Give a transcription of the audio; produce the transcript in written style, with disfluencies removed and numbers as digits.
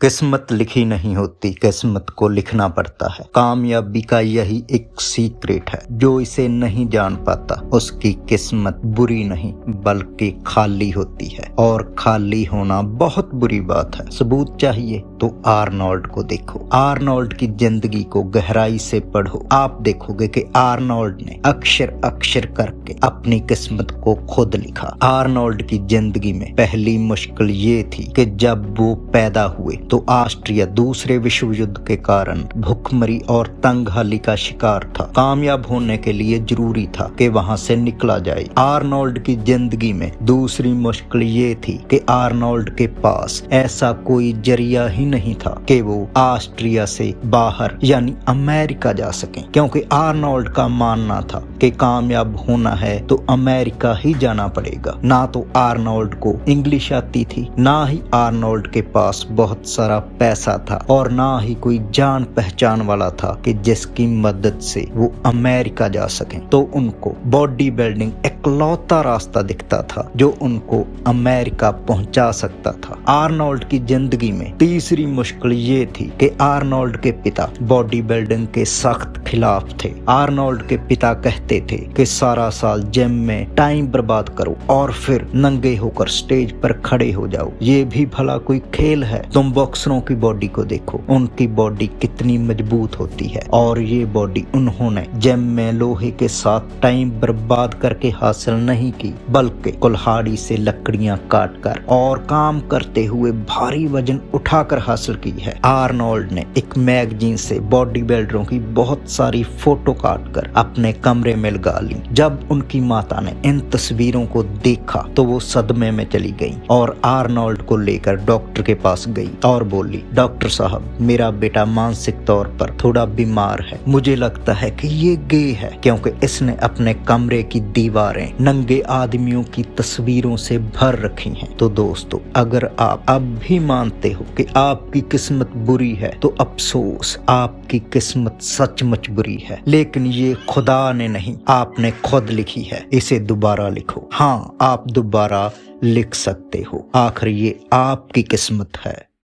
किस्मत लिखी नहीं होती, किस्मत को लिखना पड़ता है। कामयाबी का यही एक सीक्रेट है। जो इसे नहीं जान पाता उसकी किस्मत बुरी नहीं बल्कि खाली होती है, और खाली होना बहुत बुरी बात है। सबूत चाहिए तो आर्नोल्ड को देखो। आर्नोल्ड की जिंदगी को गहराई से पढ़ो। आप देखोगे कि आर्नोल्ड ने अक्षर अक्षर करके अपनी किस्मत को खुद लिखा। आर्नोल्ड की जिंदगी में पहली मुश्किल ये थी कि जब वो पैदा हुए तो ऑस्ट्रिया दूसरे विश्व युद्ध के कारण भूखमरी और तंगहाली का शिकार था। कामयाब होने के लिए जरूरी था कि वहां से निकला जाए। आर्नोल्ड की जिंदगी में दूसरी मुश्किल ये थी कि आर्नोल्ड के पास ऐसा कोई जरिया ही नहीं था कि वो ऑस्ट्रिया से बाहर यानी अमेरिका जा सके, क्योंकि आर्नोल्ड का मानना था कि कामयाब होना है तो अमेरिका ही जाना पड़ेगा। ना तो आर्नोल्ड को इंग्लिश आती थी, ना ही आर्नोल्ड के पास बहुत सारा पैसा था, और ना ही कोई जान पहचान वाला था कि जिसकी मदद से वो अमेरिका जा सके। तो उनको बॉडी बिल्डिंग इकलौता रास्ता दिखता था जो उनको अमेरिका पहुंचा सकता था। आर्नोल्ड की जिंदगी में तीसरी मुश्किल ये थी कि आर्नोल्ड के पिता बॉडी बिल्डिंग के सख्त खिलाफ थे। आर्नोल्ड के पिता कहते थे कि सारा साल जिम में टाइम बर्बाद करो और फिर नंगे होकर स्टेज पर खड़े हो जाओ, ये भी भला कोई खेल है? तुम बॉक्सरों की बॉडी को देखो, उनकी बॉडी कितनी मजबूत होती है, और ये बॉडी उन्होंने जिम में लोहे के साथ टाइम बर्बाद करके हासिल नहीं की, बल्कि कुल्हाड़ी से लकड़ियां काटकर और काम करते हुए भारी वजन उठाकर हासिल की है। आर्नोल्ड ने एक मैगजीन से बॉडी बिल्डरों की बहुत सारी फोटो काटकर अपने कमरे में लगा ली। जब उनकी माता ने इन तस्वीरों को देखा तो वो सदमे में चली गई और आर्नोल्ड को लेकर डॉक्टर के पास गई और बोली, डॉक्टर साहब, मेरा बेटा मानसिक तौर पर थोड़ा बीमार है। मुझे लगता है कि ये गे है, क्योंकि इसने अपने कमरे की दीवारें नंगे आदमियों की तस्वीरों से भर रखी हैं। तो दोस्तों, अगर आप अब भी मानते हो कि आपकी किस्मत बुरी है तो अफसोस, आपकी किस्मत सचमुच बुरी है, लेकिन ये खुदा ने नहीं, आपने खुद लिखी है। इसे दोबारा लिखो। हाँ, आप दोबारा लिख सकते हो। आखिर ये आपकी किस्मत है।